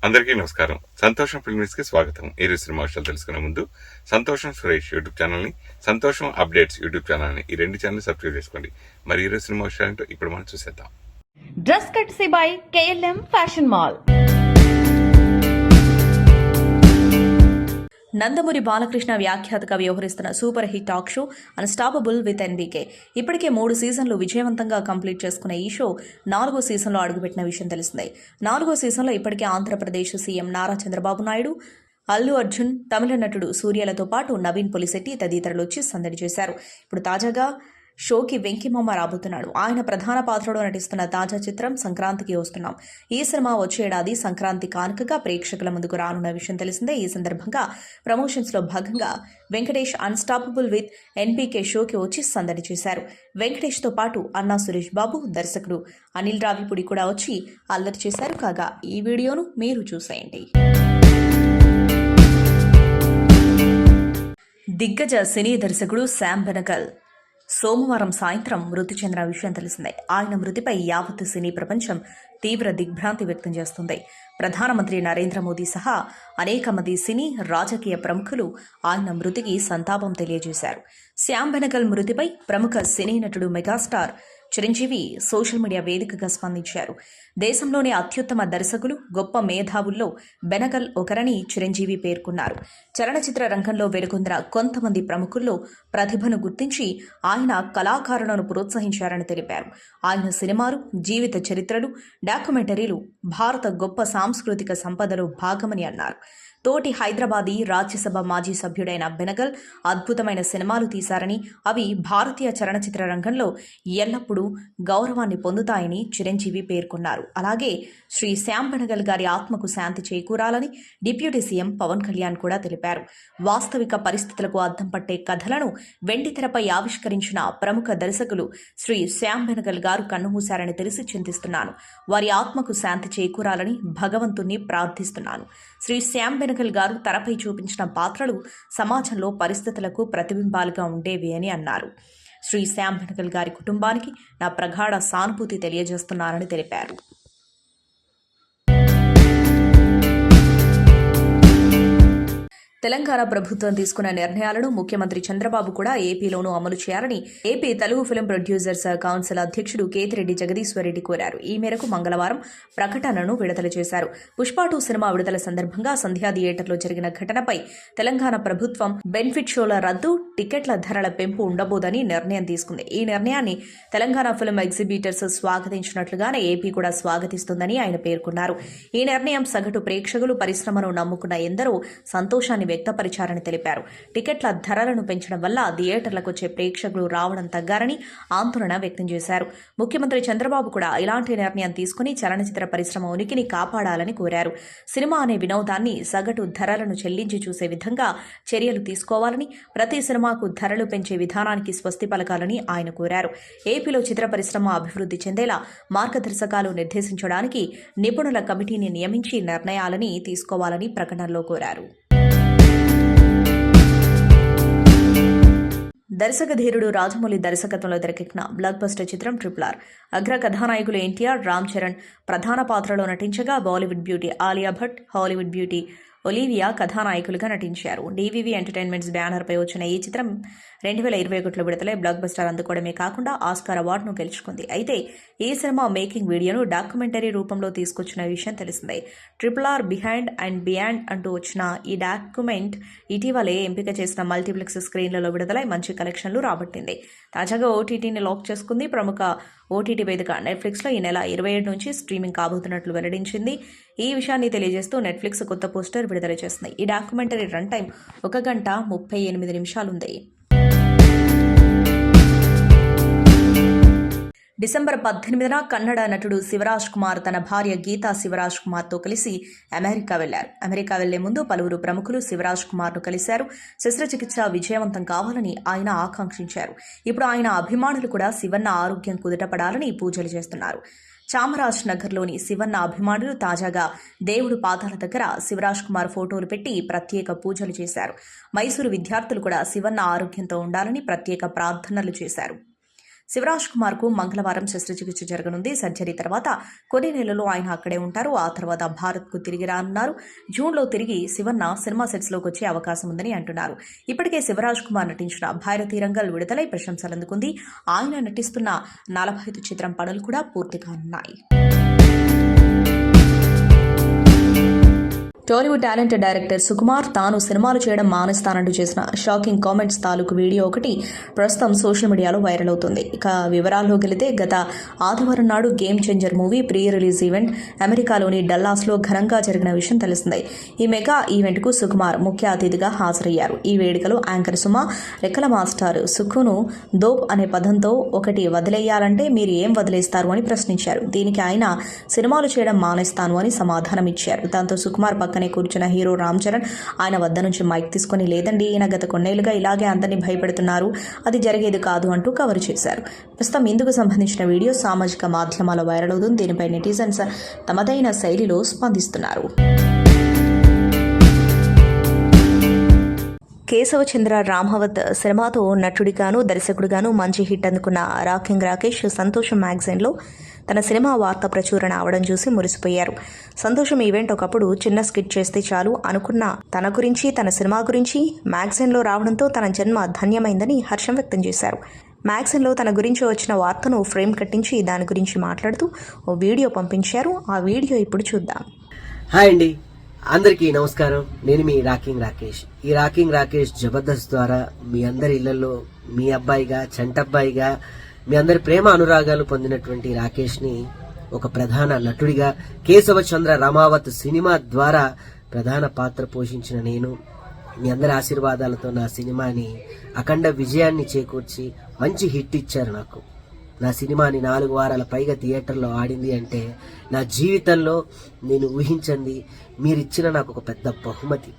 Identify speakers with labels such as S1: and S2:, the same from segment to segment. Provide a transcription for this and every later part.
S1: అందరికీ నమస్కారం. సంతోషం ఫిల్మ్స్ కి స్వాగతం. ఈ రోజు సినిమా విషయాలు తెలుసుకునే ముందు సంతోషం సురేష్ యూట్యూబ్ ఛానల్ ని, సంతోషం అప్డేట్స్ యూట్యూబ్ ఛానల్ ని, ఈ రెండు ఛానల్ సబ్స్క్రైబ్ చేసుకోండి. మరి ఈ రోజు సినిమా విషయాలు ఇప్పుడు మనం చూసేద్దాం.
S2: Dress courtesy by KLM fashion mall. Nandamuri Balakrishna వ్యాఖ్యాతగా వ్యవహరిస్తున్న super hit talk show Unstoppable with NBK ఇప్పటికే 3 సీజన్లు విజయవంతంగా కంప్లీట్ చేసుకున్న ఈ షో 4వ సీజన్లో అడుగుపెట్టిన విషయం తెలిసిందే. 4వ సీజన్లో ఇప్పటికే ఆంధ్రప్రదేశ్ సీఎం నారా చంద్రబాబు నాయుడు, అల్లు అర్జున్, తమిళ నటుడు సూర్యలతో పాటు నవీన్ పొలిశెట్టి తదితరులు వచ్చి సందడి చేశారు. ఇప్పుడు తాజాగా షోకి వెంకిమామ రాబోతున్నాడు. ఆయన ప్రధాన పాత్రలో నటిస్తున్న తాజా చిత్రం సంక్రాంతికి వస్తున్నాం. ఈ సినిమా వచ్చే ఏడాది సంక్రాంతి కానుకగా ప్రేక్షకుల ముందుకు రానున్న విషయం తెలిసిందే. ఈ సందర్భంగా ప్రమోషన్స్ లో భాగంగా వెంకటేష్ అన్స్టాపబుల్ విత్ NBK షోకి వచ్చి సందడి చేశారు. వెంకటేష్ తో పాటు అన్నా సురేష్ బాబు, దర్శకుడు అనిల్ రావిపూడి కూడా వచ్చి అల్లరి చేశారు. కాగా ఈ వీడియోను మీరు చూసేయండి. దిగ్గజ సినీ దర్శకుడు శామ్ బెనగల్ సోమవారం సాయంత్రం మృతి చెందిన విషయం తెలిసిందే. ఆయన మృతిపై యావత్ సినీ ప్రపంచం తీవ్ర దిగ్భ్రాంతి వ్యక్తం చేస్తుంది. ప్రధానమంత్రి నరేంద్ర మోదీ సహా అనేక మంది సినీ, రాజకీయ ప్రముఖులు ఆయన మృతికి సంతాపం తెలియజేశారు. శ్యామ్ బెనగల్ మృతిపై ప్రముఖ సినీ నటుడు మెగాస్టార్ చిరంజీవి సోషల్ మీడియా వేదికగా స్పందించారు. దేశంలోని అత్యుత్తమ దర్శకులు, గొప్ప మేధావుల్లో బెనగల్ ఒకరని చిరంజీవి పేర్కొన్నారు. చలనచిత్ర రంగంలో వెలుగొందిన కొంతమంది ప్రముఖుల్లో ప్రతిభను గుర్తించి ఆయన కళాకారులను ప్రోత్సహించారని తెలిపారు. ఆయన సినిమాలు, జీవిత చరిత్రలు, డాక్యుమెంటరీలు భారత గొప్ప సాంస్కృతిక సంపదలో భాగమని అన్నారు. తోటి హైదరాబాదీ రాజ్యసభ మాజీ సభ్యుడైన బెనగల్ అద్భుతమైన సినిమాలు తీశారని, అవి భారతీయ చలనచిత్ర రంగంలో ఎల్లప్పుడూ గౌరవాన్ని పొందుతాయని చిరంజీవి పేర్కొన్నారు. అలాగే శ్రీ శ్యామ్ బెనగల్ గారి ఆత్మకు శాంతి చేకూరాలని డిప్యూటీ సీఎం పవన్ కళ్యాణ్ కూడా తెలిపారు. వాస్తవిక పరిస్థితులకు అద్దం పట్టే కథలను వెండితెరపై ఆవిష్కరించిన ప్రముఖ దర్శకులు శ్రీ శ్యామ్ బెనగల్ గారు కన్నుమూశారని తెలిసి చింతిస్తున్నాను. వారి ఆత్మకు శాంతి చేకూరాలని భగవంతుణ్ణి ప్రార్థిస్తున్నాను. శ్రీ శ్యామ్ బెనగల్ గారు తెరపై చూపించిన పాత్రలు సమాజంలో పరిస్థితులకు ప్రతిబింబాలుగా ఉండేవి అని అన్నారు. శ్రీ శ్యామ్ బెనగల్ గారి కుటుంబానికి నా ప్రగాఢ సానుభూతి తెలియజేస్తున్నారని తెలిపారు. తెలంగాణ ప్రభుత్వం తీసుకున్న నిర్ణయాలను ముఖ్యమంత్రి చంద్రబాబు కూడా ఏపీలోనూ అమలు చేయాలని AP Telugu film producers council అధ్యక్షుడు కేతిరెడ్డి జగదీశ్వరరెడ్డి కోరారు. ఈ మేరకు మంగళవారం ప్రకటనను విడుదల చేశారు. పుష్ప 2 సినిమా విడుదల సందర్భంగా సంధ్యా థియేటర్లో జరిగిన ఘటనపై తెలంగాణ ప్రభుత్వం బెనిఫిట్ షోల రద్దు, టికెట్ల ధరల పెంపు ఉండబోదని నిర్ణయం తీసుకుంది. ఈ నిర్ణయాన్ని తెలంగాణ ఫిల్మ్ ఎగ్జిబిటర్స్ స్వాగతించినట్లుగానే ఏపీ కూడా స్వాగతిస్తుందని ఆయన పేర్కొన్నారు. ఈ నిర్ణయం సగటు ప్రేక్షకులు, పరిశ్రమను నమ్ముకున్న ఎందరో సంతోషాన్ని వ్యక్తపరిచారని తెలిపారు. టికెట్ల ధరలను పెంచడం వల్ల థియేటర్లకు వచ్చే ప్రేక్షకులు రావడం తగ్గారని ఆందోళన వ్యక్తం చేశారు. ముఖ్యమంత్రి చంద్రబాబు కూడా ఇలాంటి నిర్ణయం తీసుకుని చలనచిత్ర పరిశ్రమ ఉనికిని కాపాడాలని కోరారు. సినిమా అనే వినోదాన్ని సగటు ధరలను చెల్లించి చూసే విధంగా చర్యలు తీసుకోవాలని, ప్రతి సినిమాకు ధరలు పెంచే విధానానికి స్వస్తి పలకాలని ఆయన కోరారు. ఏపీలో చిత్ర పరిశ్రమ అభివృద్ధి చెందేలా మార్గదర్శకాలు నిర్దేశించడానికి నిపుణుల కమిటీని నియమించి నిర్ణయాలని తీసుకోవాలని ప్రకటనలో కోరారు. దర్శకధీరుడు రాజమౌళి దర్శకత్వంలో తెరకెక్కిన బ్లాక్ బస్టర్ చిత్రం RRR. అగ్ర కథానాయకులు NTR, రామ్ చరణ్ ప్రధాన పాత్రలో నటించగా Bollywood beauty Alia Bhatt, Hollywood beauty Olivia కథానాయకులుగా నటించారు. DVV ఎంటర్టైన్మెంట్స్ బ్యానర్పై వచ్చిన ఈ చిత్రం 2021లో విడుదలై బ్లాక్ బస్టర్ అందుకోవడమే కాకుండా ఆస్కార్ అవార్డును గెలుచుకుంది. అయితే ఈ సినిమా మేకింగ్ వీడియోను డాక్యుమెంటరీ రూపంలో తీసుకొచ్చిన విషయం తెలిసిందే. RRR బిహైండ్ అండ్ బియాండ్ అంటూ వచ్చిన ఈ డాక్యుమెంట్ ఇటీవలే ఎంపిక చేసిన మల్టీప్లెక్స్ స్క్రీన్లలో విడుదలై మంచి కలెక్షన్లు రాబట్టింది. తాజాగా OTTని లాక్ చేసుకుంది. ప్రముఖ OTT వేదిక నెట్ఫ్లిక్స్లో ఈ నెల 27 నుంచి స్ట్రీమింగ్ కాబోతున్నట్లు వెల్లడించింది. ఈ విషయాన్ని తెలియజేస్తూ నెట్ఫ్లిక్స్ కొత్త పోస్టర్ విడుదల చేసింది. ఈ డాక్యుమెంటరీ రన్ టైం 1 గంట 38 నిమిషాలుంది. డిసెంబర్ 18న కన్నడ నటుడు శివరాజ్ కుమార్ తన భార్య గీతా శివరాజ్ కుమార్తో కలిసి అమెరికా వెళ్లారు. అమెరికా వెళ్లే ముందు పలువురు ప్రముఖులు శివరాజ్ కుమార్ను కలిశారు. శస్త్రచికిత్స విజయవంతం కావాలని ఆయన ఆకాంక్షించారు. ఇప్పుడు ఆయన అభిమానులు కూడా శివన్న ఆరోగ్యం కుదుటపడాలని పూజలు చేస్తున్నారు. చామరాజ్ నగర్లోని శివన్న అభిమానులు తాజాగా దేవుడు పాదాల దగ్గర శివరాజ్ కుమార్ ఫోటోలు పెట్టి ప్రత్యేక పూజలు చేశారు. మైసూరు విద్యార్థులు కూడా శివన్న ఆరోగ్యంతో ఉండాలని ప్రత్యేక ప్రార్థనలు చేశారు. శివరాజ్ కుమార్ కు మంగళవారం శస్త్రచికిత్స జరగనుంది. సర్జరీ తర్వాత కొన్ని నెలలు ఆయన అక్కడే ఉంటారు. ఆ తర్వాత భారత్ కు తిరిగి రానున్నారు. జూన్లో తిరిగి శివన్న సినిమా సెట్స్ లోకి వచ్చే అవకాశం ఉందని అంటున్నారు. ఇప్పటికే శివరాజ్ కుమార్ నటించిన భారతీ రంగల్ విడుదలై ప్రశంసలు అందుకుంది. ఆయన నటిస్తున్న 45 చిత్రం పనులు కూడా పూర్తి కానున్నాయి. టాలీవుడ్ టాలెంటెడ్ డైరెక్టర్ సుకుమార్ తాను సినిమాలు చేయడం మానేస్తానంటూ చేసిన షాకింగ్ కామెంట్స్ తాలూకు వీడియో ఒకటి ప్రస్తుతం సోషల్ మీడియాలో వైరల్ అవుతుంది. ఇక వివరాల్లోకి వెళితే గత ఆదివారం నాడు game changer movie pre release event అమెరికాలోని డల్లాస్లో ఘనంగా జరిగిన విషయం తెలిసిందే. ఈ మెగా ఈవెంట్కు సుకుమార్ ముఖ్య అతిథిగా హాజరయ్యారు. ఈ వేడుకలో యాంకర్ సుమ రెక్కల మాస్టర్ సుక్కును దోప్ అనే పదంతో ఒకటి వదిలేయాలంటే మీరు ఏం వదిలేస్తారు అని ప్రశ్నించారు. దీనికి ఆయన సినిమాలు చేయడం మానేస్తాను అని సమాధానం ఇచ్చారు. దాంతో సుకుమార్ పక్కనే కూర్చున్న హీరో రామ్ చరణ్ ఆయన వద్ద నుంచి మైక్ తీసుకుని లేదండి ఈయన గత కొన్నేళ్లుగా ఇలాగే అందరినీ భయపెడుతున్నారు, అది జరిగేది కాదు అంటూ కవర్ చేశారు. ప్రస్తుతం ఇందుకు సంబంధించిన వీడియో సామాజిక మాధ్యమాల్లో వైరల్ అవుతుంది. దీనిపై నెటిజన్స్ తమదైన శైలిలో స్పందిస్తున్నారు. కేశవచంద్ర రామవత్ సినిమాతో నటుడిగాను దర్శకుడిగాను మంచి హిట్ అందుకున్న రాకింగ్ రాకేష్ సంతోషం మ్యాగజైన్లో తన సినిమా వార్త ప్రచురణ అవడం చూసి మురిసిపోయారు. సంతోషం ఈవెంట్ ఒకప్పుడు చిన్న స్కిట్ చేస్తే చాలు అనుకున్న తన గురించి తన సినిమా గురించి మ్యాగజైన్లో రావడంతో తన జన్మ ధన్యమైందని హర్షం వ్యక్తం చేశారు. మ్యాగజైన్లో తన గురించి వచ్చిన వార్తను ఫ్రేమ్ కట్టించి దాని గురించి మాట్లాడుతూ ఓ వీడియో పంపించారు. ఆ వీడియో ఇప్పుడు చూద్దాం.
S3: హాయ్ అండి, అందరికీ నమస్కారం. నేను మీ రాకింగ్ రాకేష్. ఈ రాకింగ్ రాకేష్ జబర్దస్త్ ద్వారా మీ అందరి ఇళ్లలో మీ అబ్బాయిగా చంటబ్బాయిగా మీ అందరి ప్రేమ అనురాగాలు పొందినటువంటి రాకేష్ ని ఒక ప్రధాన నటుడిగా కేశవచంద్ర రామావత్ సినిమా ద్వారా ప్రధాన పాత్ర పోషించిన నేను మీ అందరి ఆశీర్వాదాలతో నా సినిమాని అఖండ విజయాన్ని చేకూర్చి మంచి హిట్ ఇచ్చారు. నాకు నా సినిమాని 4 వారాల పైగా థియేటర్లో ఆడింది అంటే నా జీవితంలో నేను ఊహించింది మీరిచ్చిన నాకు ఒక పెద్ద బహుమతి.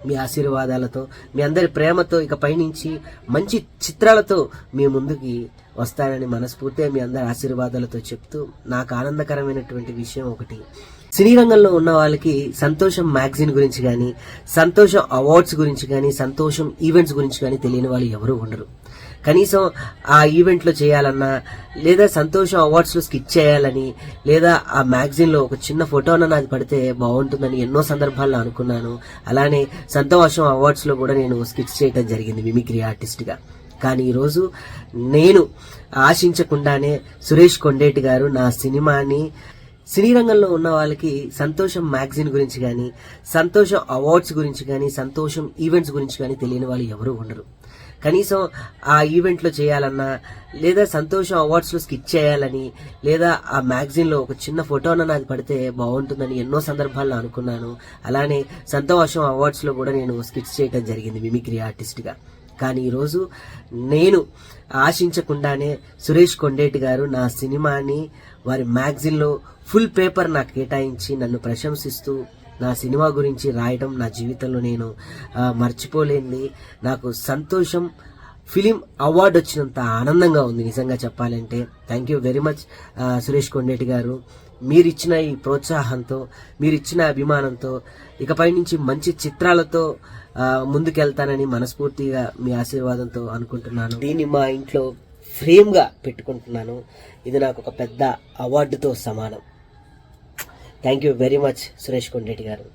S3: మీ ఆశీర్వాదాలతో మీ అందరి ప్రేమతో ఇకపై నుంచి మంచి చిత్రాలతో మీ ముందుకి వస్తానని మనస్ఫూర్తిగా మీ అందరి ఆశీర్వాదాలతో చెప్తూ నాకు ఆనందకరమైనటువంటి విషయం ఒకటి, సినీ రంగంలో ఉన్న వాళ్ళకి సంతోషం మ్యాగజైన్ గురించి కానీ సంతోషం అవార్డ్స్ గురించి కానీ సంతోషం ఈవెంట్స్ గురించి కానీ తెలియని వాళ్ళు ఎవరూ ఉండరు. కనీసం ఆ ఈవెంట్లో చేయాలన్నా లేదా సంతోషం అవార్డ్స్లో స్కిట్ చేయాలని లేదా ఆ మ్యాగజైన్లో ఒక చిన్న ఫోటోన నాది పడితే బాగుంటుందని ఎన్నో సందర్భాల్లో అనుకున్నాను. అలానే సంతోషం అవార్డ్స్లో కూడా నేను స్కిట్స్ చేయడం జరిగింది మిమిక్రీ ఆర్టిస్ట్గా. కానీ ఈరోజు నేను ఆశించకుండానే సురేష్ కొండేటి గారు నా సినిమాని సినీ రంగంలో ఉన్న వాళ్ళకి సంతోషం మ్యాగజైన్ గురించి కానీ సంతోషం అవార్డ్స్ గురించి కానీ సంతోషం ఈవెంట్స్ గురించి కానీ తెలియని వాళ్ళు ఎవరూ ఉండరు. కనీసం ఆ ఈవెంట్లో చేయాలన్నా లేదా సంతోషం అవార్డ్స్లో స్కిట్ చేయాలని లేదా ఆ మ్యాగజైన్లో ఒక చిన్న ఫోటోన నాది పడితే బాగుంటుందని ఎన్నో సందర్భాల్లో అనుకున్నాను. అలానే సంతోషం అవార్డ్స్లో కూడా నేను స్కిట్స్ చేయడం జరిగింది మిమిక్రీ ఆర్టిస్ట్గా. కానీ ఈరోజు నేను ఆశించకుండానే సురేష్ కొండేటి గారు నా సినిమాని వారి మ్యాగజైన్లో ఫుల్ పేపర్ నాకు కేటాయించి నన్ను ప్రశంసిస్తూ నా సినిమా గురించి రాయడం నా జీవితంలో నేను మర్చిపోలేనిది. నాకు సంతోషం ఫిలిం అవార్డు వచ్చినంత ఆనందంగా ఉంది నిజంగా చెప్పాలంటే. Thank you very much Suresh Kondeti గారు. మీరిచ్చిన ఈ ప్రోత్సాహంతో మీరిచ్చిన అభిమానంతో ఇకపై నుంచి మంచి చిత్రాలతో ముందుకెళ్తానని మనస్ఫూర్తిగా మీ ఆశీర్వాదంతో అనుకుంటున్నాను. దీన్ని మా ఇంట్లో ఫ్రేమ్గా పెట్టుకుంటున్నాను. ఇది నాకు ఒక పెద్ద అవార్డుతో సమానం. Thank you very much Suresh Kondeti గారు.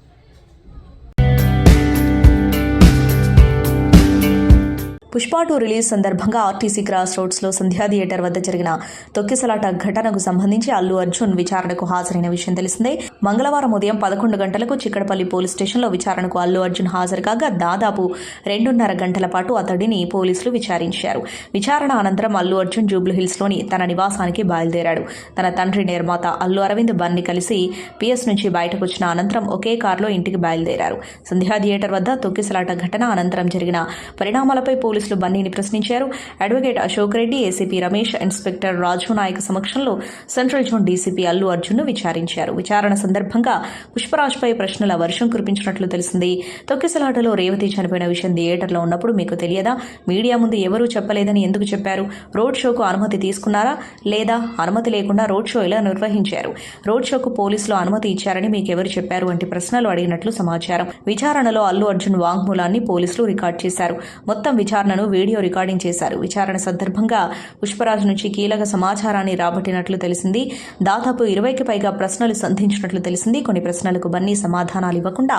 S2: పుష్ప 2 రిలీజ్ సందర్భంగా ఆర్టీసీ క్రాస్ రోడ్స్లో సంధ్యా థియేటర్ వద్ద జరిగిన తొక్కిసలాట ఘటనకు సంబంధించి అల్లు అర్జున్ విచారణకు హాజరైన విషయం తెలిసిందే. మంగళవారం ఉదయం 11 గంటలకు చిక్కడపల్లి పోలీస్ స్టేషన్లో విచారణకు అల్లు అర్జున్ హాజరు కాగా దాదాపు 2.5 గంటల పాటు అతడిని పోలీసులు విచారించారు. విచారణ అనంతరం అల్లు అర్జున్ జూబ్లీహిల్స్లోని తన నివాసానికి బయలుదేరాడు. తన తండ్రి నిర్మాత అల్లు అరవింద్ బన్ని కలిసి పిఎస్ నుంచి బయటకు వచ్చిన అనంతరం ఒకే కారులో ఇంటికి బయలుదేరారు. సంధ్యా థియేటర్ వద్ద తొక్కిసలాట ఘటన అనంతరం జరిగిన పరిణామాలపై పోలీసులు బన్నీని ప్రశ్నించారు. Advocate Ashok Reddy, ACP Ramesh, inspector Raju Naik సమక్షంలో సెంట్రల్ జోన్ డీసీపీ అల్లు అర్జున్ను విచారించారు. విచారణ సందర్భంగా పుష్పరాజ్పై ప్రశ్నల వర్షం కురిపించినట్లు తెలిసింది. తొక్కిసలాటలో రేవతి చనిపోయిన విషయం థియేటర్లో ఉన్నప్పుడు మీకు తెలియదా? మీడియా ముందు ఎవరూ చెప్పలేదని ఎందుకు చెప్పారు? రోడ్ షోకు అనుమతి తీసుకున్నారా లేదా అనుమతి లేకుండా రోడ్ షో ఇలా నిర్వహించారు? రోడ్ షోకు పోలీసులు అనుమతి ఇచ్చారని మీకెవరు చెప్పారు వంటి ప్రశ్నలు అడిగినట్లు సమాచారం. విచారణలో అల్లు అర్జున్ వాంగ్మూలాన్ని పోలీసులు రికార్డు చేశారు. మొత్తం విచారణ విచారణను వీడియో రికార్డింగ్ చేశారు. విచారణ సందర్భంగా పుష్పరాజ్ నుంచి కీలక సమాచారాన్ని రాబట్టినట్లు తెలిసింది. దాదాపు 20కి పైగా ప్రశ్నలు సంధించినట్లు తెలిసింది. కొన్ని ప్రశ్నలకు బన్నీ సమాధానాలు ఇవ్వకుండా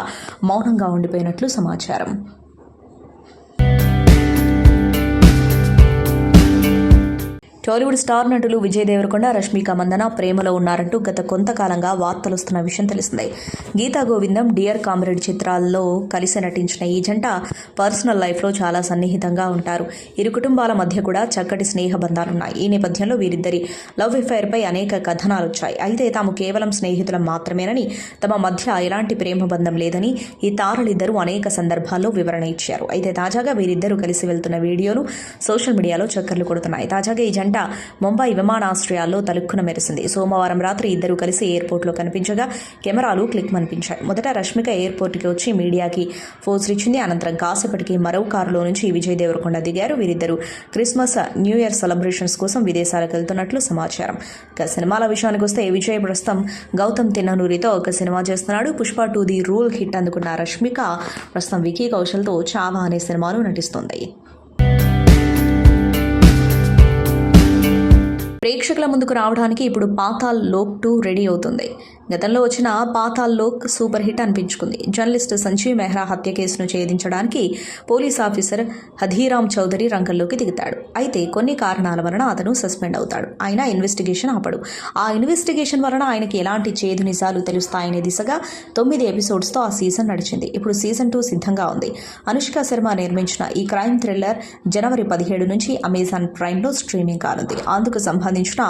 S2: మౌనంగా ఉండిపోయినట్లు సమాచారం. టాలీవుడ్ స్టార్ నటులు విజయ్ దేవరకొండ, రష్మిక మందన ప్రేమలో ఉన్నారంటూ గత కొంతకాలంగా వార్తలొస్తున్న విషయం తెలిసిందే. గీతా గోవిందం, డియర్ కామ్రేడ్ చిత్రాల్లో కలిసి నటించిన ఈ జంట పర్సనల్ లైఫ్లో చాలా సన్నిహితంగా ఉంటారు. ఇరు కుటుంబాల మధ్య కూడా చక్కటి స్నేహ బంధాలున్నాయి. ఈ నేపథ్యంలో వీరిద్దరి లవ్ అఫైర్పై అనేక కథనాలు వచ్చాయి. అయితే తాము కేవలం స్నేహితులం మాత్రమేనని, తమ మధ్య ఎలాంటి ప్రేమ బంధం లేదని ఈ తారలిద్దరూ అనేక సందర్భాల్లో వివరణ ఇచ్చారు. అయితే తాజాగా వీరిద్దరూ కలిసి వెళ్తున్న వీడియోలు సోషల్ మీడియాలో చక్కర్లు కొడుతున్నాయి. తాజాగా ఈ జంట ముంబై విమానాశ్రయాల్లో తలుక్కున మెరిసింది. సోమవారం రాత్రి ఇద్దరు కలిసి ఎయిర్పోర్ట్లో కనిపించగా కెమెరాలు క్లిక్ మనిపించాయి. మొదట రష్మిక ఎయిర్పోర్ట్కి వచ్చి మీడియాకి పోజులిచ్చింది. అనంతరం కాసేపటికి మరో కారులో నుంచి విజయ్ దేవరకొండ దిగారు. వీరిద్దరూ క్రిస్మస్, న్యూ ఇయర్ సెలబ్రేషన్స్ కోసం విదేశాలకు వెళ్తున్నట్లు సమాచారం. ఇక సినిమాల విషయానికి వస్తే విజయ్ ప్రస్తుతం గౌతమ్ తిన్ననూరితో ఒక సినిమా చేస్తున్నాడు. పుష్ప 2 ది రూల్ హిట్ అందుకున్న రష్మిక ప్రస్తుతం వికీ కౌశల్తో చావా అనే సినిమాలో నటిస్తుంది. ప్రేక్షకుల ముందుకు రావడానికి ఇప్పుడు పాతాల్ లోక్ 2 రెడీ అవుతుంది. గతంలో వచ్చిన పాతాల్ లోక్ సూపర్ హిట్ అనిపించుకుంది. జర్నలిస్ట్ సంజీవ్ మెహ్రా హత్య కేసును ఛేదించడానికి పోలీస్ ఆఫీసర్ హథీరామ్ చౌదరి రంగంలోకి దిగుతాడు. అయితే కొన్ని కారణాల వలన అతను సస్పెండ్ అవుతాడు. ఆయన ఇన్వెస్టిగేషన్ ఆపడు. ఆ ఇన్వెస్టిగేషన్ వలన ఆయనకి ఎలాంటి చేదు నిజాలు తెలుస్తాయనే దిశగా 9 ఎపిసోడ్స్తో ఆ సీజన్ నడిచింది. ఇప్పుడు సీజన్ 2 సిద్ధంగా ఉంది. అనుష్క శర్మ నిర్మించిన ఈ క్రైమ్ థ్రిల్లర్ జనవరి 17 నుంచి అమెజాన్ ప్రైమ్లో స్ట్రీమింగ్ కానుంది. అందుకు సంబంధించిన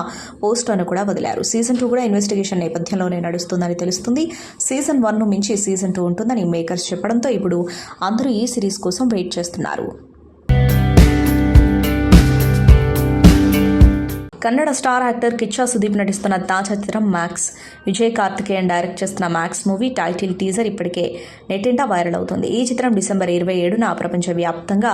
S2: పోస్టర్ను కూడా వదిలారు. సీజన్ 2 కూడా ఇన్వెస్టిగేషన్ నేపథ్యంలోనే నడుస్తుందని తెలుస్తుంది. సీజన్ 1 ను మించి సీజన్ 2 ఉంటుందని మేకర్స్ చెప్పడంతో ఇప్పుడు అందరూ ఈ సిరీస్ కోసం వెయిట్ చేస్తున్నారు. కన్నడ స్టార్ యాక్టర్ కిచ్చా సుదీప్ నటిస్తున్న తాజా చిత్రం మ్యాక్స్. విజయ్ కార్తికేయన్ డైరెక్ట్ చేస్తున్న మ్యాక్స్ మూవీ టైటిల్ టీజర్ ఇప్పటికే నెట్టింటా వైరల్ అవుతుంది. ఈ చిత్రం డిసెంబర్ 27న ప్రపంచవ్యాప్తంగా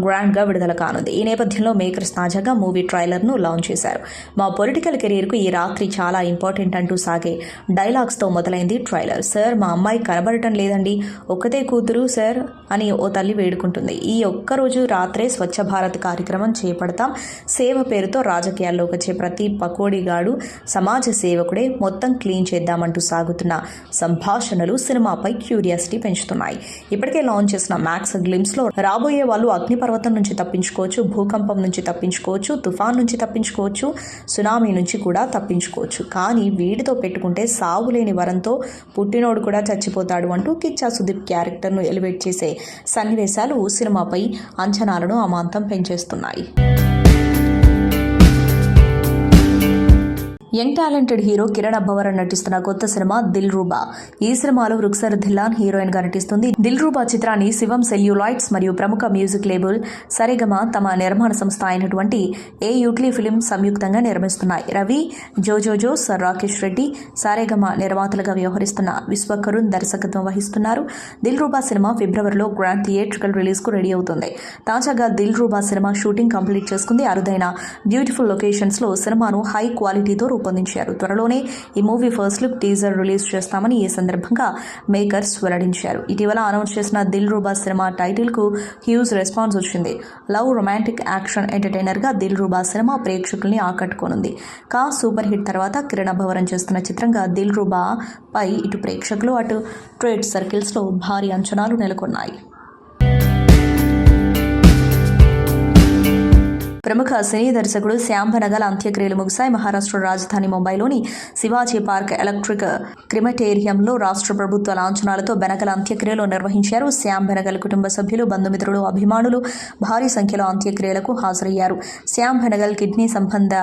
S2: గ్రాండ్గా విడుదల కానుంది. ఈ నేపథ్యంలో మేకర్స్ తాజాగా మూవీ ట్రైలర్ను లాంచ్ చేశారు. మా పొలిటికల్ కెరీర్కు ఈ రాత్రి చాలా ఇంపార్టెంట్ అంటూ సాగే డైలాగ్స్తో మొదలైంది ట్రైలర్. సార్, మా అమ్మాయి కనబడటం లేదండి, ఒక్కతే కూతురు సార్ అని ఓ తల్లి వేడుకుంటుంది. ఈ ఒక్కరోజు రాత్రే స్వచ్ఛ భారత్ కార్యక్రమం చేపడతాం. సేవ పేరుతో రాజకీయాల్లో వచ్చే ప్రతి పకోడీగాడు సమాజ సేవకుడే, మొత్తం క్లీన్ చేద్దామంటూ సాగుతున్న సంభాషణలు సినిమాపై క్యూరియాసిటీ పెంచుతున్నాయి. ఇప్పటికే లాంచ్ చేసిన మ్యాక్స్ గ్లిమ్స్లో రాబోయే వాళ్ళు అగ్నిపర్వతం నుంచి తప్పించుకోవచ్చు, భూకంపం నుంచి తప్పించుకోవచ్చు, తుఫాన్ నుంచి తప్పించుకోవచ్చు, సునామీ నుంచి కూడా తప్పించుకోవచ్చు. కానీ వీటితో పెట్టుకుంటే సావులేని వరంతో పుట్టినోడు కూడా చచ్చిపోతాడు అంటూ కిచ్చా సుదీప్ క్యారెక్టర్ను ఎలివేట్ చేసే సన్నివేశాలు సినిమాపై అంచనాలను అమాంతం పెంచేస్తున్నాయి. యంగ్ టాలెంటెడ్ హీరో కిరణ్ అబ్బవరన్ నటిస్తున్న కొత్త సినిమా దిల్ రూబా. ఈ సినిమాలో రుక్సర్ ధిల్లాన్ హీరోయిన్ గా నటిస్తుంది. దిల్ రూబా చిత్రాన్ని శివం సెల్యులాయిడ్స్ మరియు ప్రముఖ మ్యూజిక్ లేబుల్ సరేగమ తమ నిర్మాణ సంస్థ అయినటువంటి ఏ యూట్లీ ఫిలిం సంయుక్తంగా నిర్మిస్తున్నాయి. రవి, జోజోజోస్, రాకేష్ రెడ్డి సరేగమ నిర్మాతలుగా వ్యవహరిస్తున్న విశ్వకరుణ్ దర్శకత్వం వహిస్తున్నారు. దిల్ రూబా సినిమా ఫిబ్రవరిలో గ్రాండ్ థియేట్రికల్ రిలీజ్ కు రెడీ అవుతుంది. తాజాగా దిల్ రూబా సినిమా షూటింగ్ కంప్లీట్ చేసుకుంది. అరుదైన బ్యూటిఫుల్ లొకేషన్స్ లో సినిమాను హై క్వాలిటీతో రూపొందించారు. త్వరలోనే ఈ movie first look teaser release చేస్తామని ఈ సందర్భంగా మేకర్స్ వెల్లడించారు. ఇటీవల అనౌన్స్ చేసిన దిల్ రూబా సినిమా టైటిల్ కు హ్యూజ్ రెస్పాన్స్ వచ్చింది. లవ్, రొమాంటిక్, యాక్షన్ ఎంటర్టైనర్ గా దిల్ రూబా సినిమా ప్రేక్షకుల్ని ఆకట్టుకోనుంది. సూపర్ హిట్ తర్వాత కిరణ్ అబ్బవరన్ చేస్తున్న చిత్రంగా దిల్ రూబా పై ఇటు ప్రేక్షకులు అటు ట్రేడ్ సర్కిల్స్ లో భారీ అంచనాలు నెలకొన్నాయి. ప్రముఖ సినీ దర్శకుడు శ్యామ్ బెనగల్ అంత్యక్రియలు ముగిశాయి. మహారాష్ట్ర రాజధాని ముంబైలోని శివాజీ పార్క్ ఎలక్ట్రిక్ క్రిమటేరియంలో రాష్ట్ర ప్రభుత్వ లాంఛనాలతో బెనగల్ అంత్యక్రియలు నిర్వహించారు. శ్యామ్ బెనగల్ కుటుంబ సభ్యులు, బంధుమిత్రులు, అభిమానులు భారీ సంఖ్యలో అంత్యక్రియలకు హాజరయ్యారు. శ్యామ్ బెనగల్ కిడ్నీ సంబంధ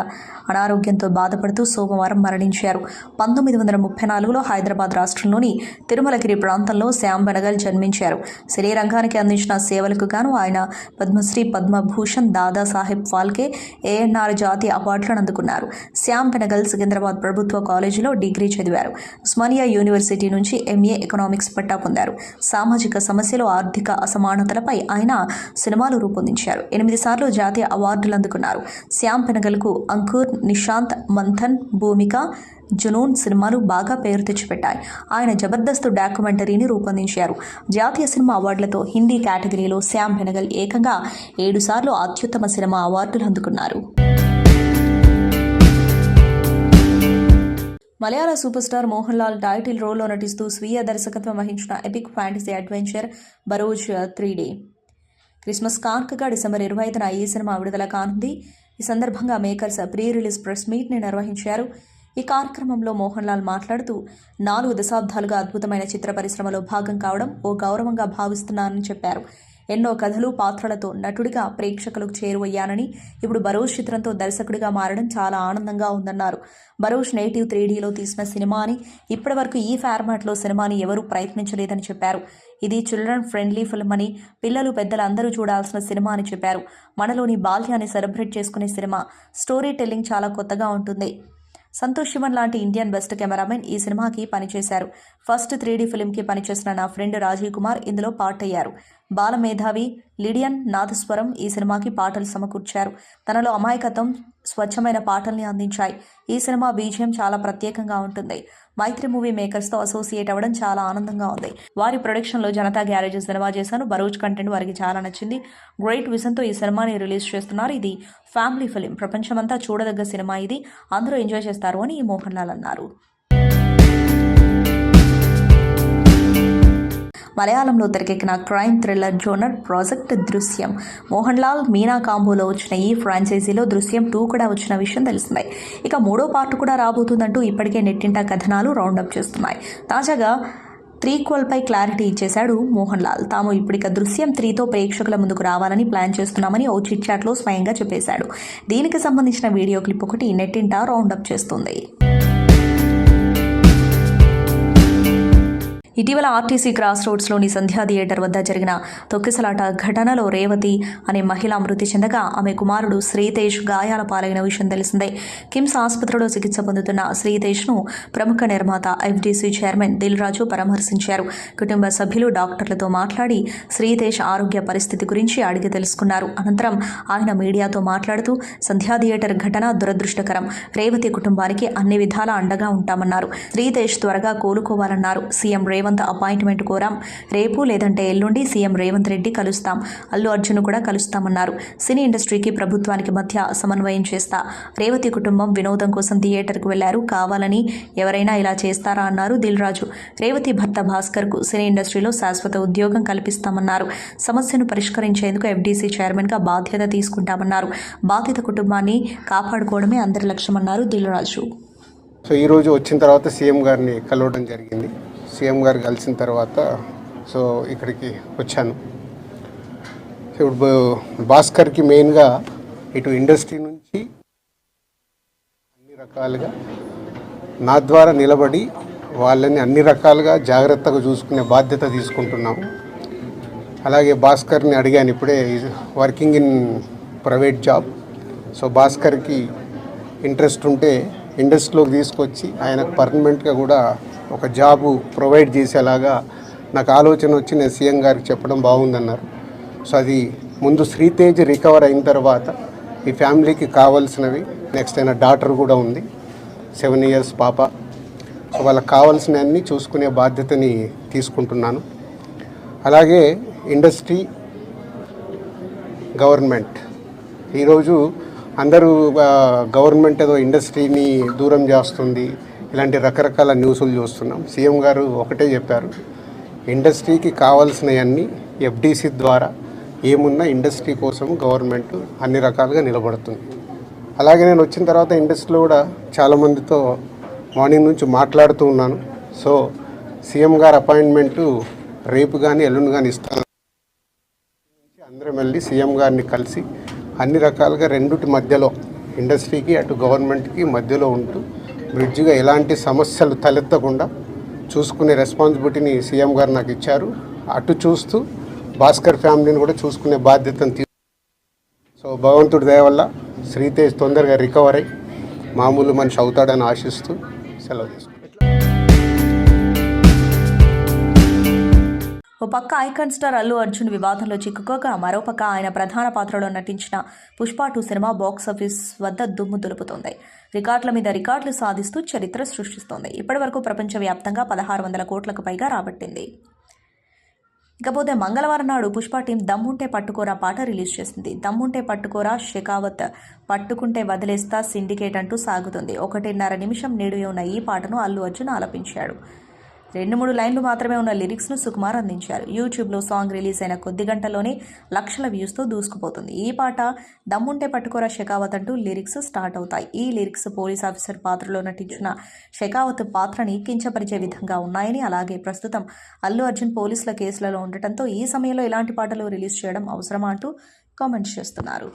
S2: అనారోగ్యంతో బాధపడుతూ సోమవారం మరణించారు. 1934లో హైదరాబాద్ రాష్ట్రంలోని తిరుమలగిరి ప్రాంతంలో శ్యామ్ బెనగల్ జన్మించారు. సినీ రంగానికి అందించిన సేవలకు గాను ఆయన పద్మశ్రీ, పద్మభూషణ్, దాదాసాహెబ్ ఫాల్కే, ఏఎన్ఆర్ జాతీయ అవార్డులను అందుకున్నారు. శ్యామ్ బెనగల్ సికింద్రాబాద్ ప్రభుత్వ కాలేజీలో డిగ్రీ చదివారు. ఉస్మానియా యూనివర్సిటీ నుంచి ఎంఏ ఎకనామిక్స్ పట్టా పొందారు. సామాజిక సమస్యలు, ఆర్థిక అసమానతలపై ఆయన సినిమాలు రూపొందించారు. 8 సార్లు జాతీయ అవార్డులు అందుకున్నారు. శ్యామ్ బెనగల్కు అంకుర్, నిశాంత్, మంథన్, భూమిక, జునూన్ సినిమాలు బాగా పేరు తెచ్చిపెట్టాయి. ఆయన జబర్దస్త్ డాక్యుమెంటరీని రూపొందించారు. జాతీయ సినిమా అవార్డులతో హిందీ కేటగిరీలో శ్యామ్ బెనగల్ ఏకంగా 7 సార్లు అత్యుత్తమ సినిమా అవార్డులు అందుకున్నారు. మలయాళ super star Mohan Lal title రోల్లో నటిస్తూ స్వీయ దర్శకత్వం వహించిన epic fantasy adventure Barroz 3D Christmas కానుకగా డిసెంబర్ 25న ఈ సినిమా విడుదల కానుంది. ఈ సందర్భంగా మేకర్స్ ప్రీ రిలీజ్ ప్రెస్ మీట్ని నిర్వహించారు. ఈ కార్యక్రమంలో మోహన్ లాల్ మాట్లాడుతూ 4 దశాబ్దాలుగా అద్భుతమైన చిత్ర పరిశ్రమలో భాగం కావడం ఓ గౌరవంగా భావిస్తున్నానని చెప్పారు. ఎన్నో కథలు పాత్రలతో నటుడిగా ప్రేక్షకులకు చేరువయ్యానని, ఇప్పుడు బరోజ్ చిత్రంతో దర్శకుడిగా మారడం చాలా ఆనందంగా ఉందన్నారు. బరోజ్ నేటివ్ 3Dలో తీసిన సినిమా అని, ఇప్పటివరకు ఈ ఫార్మాట్లో సినిమాని ఎవరూ ప్రయత్నించలేదని చెప్పారు. ఇది చిల్డ్రన్ ఫ్రెండ్లీ ఫిల్మ్ అని, పిల్లలు పెద్దలు అందరూ చూడాల్సిన సినిమా అని చెప్పారు. మనలోని బాల్యాన్ని సెలబ్రేట్ చేసుకునే సినిమా. స్టోరీ టెల్లింగ్ చాలా కొత్తగా ఉంటుంది. సంతోష్ శివన్ లాంటి ఇండియన్ బెస్ట్ కెమెరామెన్ ఈ సినిమాకి పనిచేశారు. ఫస్ట్ 3D ఫిల్మ్కి పనిచేసిన నా ఫ్రెండ్ రాజీవ్ కుమార్ ఇందులో పార్ట్ అయ్యారు. బాలమేధావి, లిడియన్ నాదస్వరం ఈ సినిమాకి పాటలు సమకూర్చారు. తనలో అమాయకత్వం, స్వచ్ఛమైన పాటల్ని అందించాయి. ఈ సినిమా బీజిఎం చాలా ప్రత్యేకంగా ఉంటుంది. మైత్రి మూవీ మేకర్స్తో అసోసియేట్ అవ్వడం చాలా ఆనందంగా ఉంది. వారి ప్రొడక్షన్లో జనతా గ్యారేజ్ సినిమా చేశాను. బరోజ్ కంటెంట్ వారికి చాలా నచ్చింది. గ్రేట్ విజన్తో ఈ సినిమాని రిలీజ్ చేస్తున్నారు. ఇది ఫ్యామిలీ ఫిలిం. ప్రపంచమంతా చూడదగ్గ సినిమా ఇది. అందరూ ఎంజాయ్ చేస్తారు అని మోహన్ లాల్ అన్నారు. మలయాళంలో తెరకెక్కిన క్రైమ్ థ్రిల్లర్ జోనర్ ప్రాజెక్ట్ దృశ్యం. మోహన్ లాల్, మీనా కాంబోలో వచ్చిన ఈ ఫ్రాంచైజీలో దృశ్యం 2 కూడా వచ్చిన విషయం తెలిసిందే. ఇక 3వ పార్ట్ కూడా రాబోతుందంటూ ఇప్పటికే నెట్టింట కథనాలు రౌండప్ చేస్తున్నాయి. తాజాగా 3 క్లారిటీ ఇచ్చేశాడు మోహన్ లాల్. తాము ఇప్పటిక దృశ్యం 3తో ప్రేక్షకుల ముందుకు రావాలని ప్లాన్ చేస్తున్నామని ఓ చిట్ చాట్లో స్వయంగా చెప్పేశాడు. దీనికి సంబంధించిన వీడియో క్లిప్ ఒకటి నెట్టింట రౌండప్ చేస్తుంది. ఇటీవల ఆర్టీసీ క్రాస్ రోడ్స్లోని సంధ్యా థియేటర్ వద్ద జరిగిన తొక్కిసలాట ఘటనలో రేవతి అనే మహిళ మృతి చెందగా ఆమె కుమారుడు శ్రీతేజ్ గాయాల పాలైన విషయం తెలిసిందే. కిమ్స్ ఆసుపత్రిలో చికిత్స పొందుతున్న శ్రీతేజ్ను ప్రముఖ నిర్మాత ఎఫ్డీసీ చైర్మన్ దిల్ రాజు పరామర్శించారు. కుటుంబ సభ్యులు డాక్టర్లతో మాట్లాడి శ్రీతేజ్ ఆరోగ్య పరిస్థితి గురించి అడిగి తెలుసుకున్నారు. అనంతరం ఆయన మీడియాతో మాట్లాడుతూ సంధ్యా థియేటర్ ఘటన దురదృష్టకరం. రేవతి కుటుంబానికి అన్ని విధాలా అండగా ఉంటామన్నారు. శ్రీతేజ్ త్వరగా కోలుకోవాలన్నారు. సీఎం రేవంత్ అపాయింట్మెంట్ కోరాం. రేపు లేదంటే ఎల్లుండి సీఎం రేవంత్ రెడ్డి కలుస్తాం. అల్లు అర్జున్ కూడా కలుస్తామన్నారు. సినీ ఇండస్ట్రీకి ప్రభుత్వానికి మధ్య సమన్వయం చేస్తా. రేవతి కుటుంబం వినోదం కోసం థియేటర్కు వెళ్లారు. కావాలని ఎవరైనా ఇలా చేస్తారా అన్నారు దిల్ రాజు. రేవతి భర్త భాస్కర్కు సినీ ఇండస్ట్రీలో శాశ్వత ఉద్యోగం కల్పిస్తామన్నారు. సమస్యను పరిష్కరించేందుకు ఎఫ్డీసీ చైర్మన్గా బాధ్యత తీసుకుంటామన్నారు. బాధిత కుటుంబాన్ని కాపాడుకోవడమే అందరి లక్ష్యమన్నారు దిల్ రాజు.
S4: సో ఈరోజు వచ్చిన తర్వాత సీఎం గారిని కలవడం జరిగింది. సీఎం గారు కలిసిన తర్వాత ఇక్కడికి వచ్చాను. ఇప్పుడు భాస్కర్కి మెయిన్గా ఇటు ఇండస్ట్రీ నుంచి అన్ని రకాలుగా నా ద్వారా నిలబడి వాళ్ళని అన్ని రకాలుగా జాగ్రత్తగా చూసుకునే బాధ్యత తీసుకుంటున్నాము. అలాగే భాస్కర్ని అడిగాను ఇప్పుడే, working in private job. So భాస్కర్కి ఇంట్రెస్ట్ ఉంటే ఇండస్ట్రీలోకి తీసుకొచ్చి ఆయనకు పర్మనెంట్గా కూడా ఒక జాబు ప్రొవైడ్ చేసేలాగా నాకు ఆలోచన వచ్చి నేను సీఎం గారికి చెప్పడం బాగుందన్నారు. సో అది ముందు శ్రీతేజ్ రికవర్ అయిన తర్వాత ఈ ఫ్యామిలీకి కావాల్సినవి, నెక్స్ట్ అయిన డాటర్ కూడా ఉంది, 7 years పాప. సో వాళ్ళకి కావాల్సినవన్నీ చూసుకునే బాధ్యతని తీసుకుంటున్నాను. అలాగే ఇండస్ట్రీ, గవర్నమెంట్, ఈరోజు అందరూ గవర్నమెంట్ ఏదో ఇండస్ట్రీని దూరం చేస్తుంది, ఇలాంటి రకరకాల న్యూస్లు చూస్తున్నాం. సీఎం గారు ఒకటే చెప్పారు, ఇండస్ట్రీకి కావాల్సినవన్నీ ఎఫ్డీసీ ద్వారా ఏమున్నా ఇండస్ట్రీ కోసం గవర్నమెంట్ అన్ని రకాలుగా నిలబడుతుంది. అలాగే నేను వచ్చిన తర్వాత ఇండస్ట్రీలో కూడా చాలామందితో మార్నింగ్ నుంచి మాట్లాడుతూ ఉన్నాను. సో సీఎం గారు అపాయింట్మెంటు రేపు కానీ ఎల్లుండి కానీ ఇస్తాను. అందరం వెళ్ళి సీఎం గారిని కలిసి అన్ని రకాలుగా రెండుటి మధ్యలో, ఇండస్ట్రీకి అటు గవర్నమెంట్కి మధ్యలో ఉంటూ బ్రిడ్జిగా ఎలాంటి సమస్యలు తలెత్తకుండా చూసుకునే రెస్పాన్సిబిలిటీని సీఎం గారు నాకు ఇచ్చారు. అటు చూస్తూ భాస్కర్ ఫ్యామిలీని కూడా చూసుకునే బాధ్యతను సో భగవంతుడి దయ వల్ల శ్రీతేజ్ తొందరగా రికవర్ అయ్యి మామూలు మనిషి అవుతాడని ఆశిస్తూ సెలవు తీసుకుంటాను.
S2: ఓ పక్క ఐకాన్ స్టార్ అల్లు అర్జున్ వివాదంలో చిక్కుకోగా మరోపక్క ఆయన ప్రధాన పాత్రలో నటించిన పుష్ప 2 సినిమా బాక్సాఫీస్ వద్ద దుమ్ము దులుపుతోంది. రికార్డుల మీద రికార్డులు సాధిస్తూ చరిత్ర సృష్టిస్తోంది. ఇప్పటివరకు ప్రపంచవ్యాప్తంగా 1600 కోట్లకు పైగా రాబట్టింది. ఇకపోతే మంగళవారం నాడు పుష్ప టీం దమ్ముంటే పట్టుకోరా పాట రిలీజ్ చేసింది. దమ్ముంటే పట్టుకోరా షెకావత్, పట్టుకుంటే వదిలేస్తా సిండికేట్ అంటూ సాగుతుంది. 1.5 నిమిషం నిడివి ఉన్న ఈ పాటను అల్లు అర్జున్ ఆలపించాడు. 2-3 లైన్లు మాత్రమే ఉన్న లిరిక్స్ను సుకుమార్ అందించారు. యూట్యూబ్లో సాంగ్ రిలీజ్ అయిన కొద్ది గంటల్లోనే లక్షల వ్యూస్తో దూసుకుపోతుంది. ఈ పాట దమ్ముంటే పట్టుకోరా షెకావత్ అంటూ లిరిక్స్ స్టార్ట్ అవుతాయి. ఈ లిరిక్స్ పోలీస్ ఆఫీసర్ పాత్రలో నటించిన షెకావత్ పాత్రని కించపరిచే విధంగా ఉన్నాయని, అలాగే ప్రస్తుతం అల్లు అర్జున్ పోలీసుల కేసులలో ఉండటంతో ఈ సమయంలో ఇలాంటి పాటలు రిలీజ్ చేయడం అవసరమా అంటూ కామెంట్స్ చేస్తున్నారు.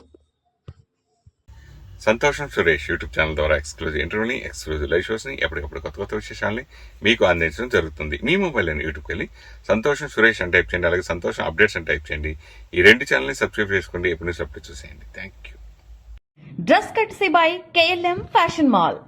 S1: సంతోషం సురేష్ యూట్యూబ్ ఛానల్ ద్వారా ఎక్స్క్లూజివ్ ఇంటర్వ్యూని, ఎక్స్క్లూజివ్ లైవ్ షోస్ని, ఎప్పటికప్పుడు కొత్త విశేషాలని మీకు అందించడం జరుగుతుంది. మీ మొబైల్లోని యూట్యూబ్కి వెళ్ళి సంతోషం సురేష్ అని టైప్ చేయండి, అలాగే సంతోషం అప్డేట్స్ అని టైప్ చేయండి. ఈ 2 ఛానల్ని సబ్స్క్రైబ్ చేసుకోండి, ఎప్పుడు న్యూస్ అప్డేట్ చూసేయండి. Thank you.
S5: Dress courtesy by KLM fashion mall.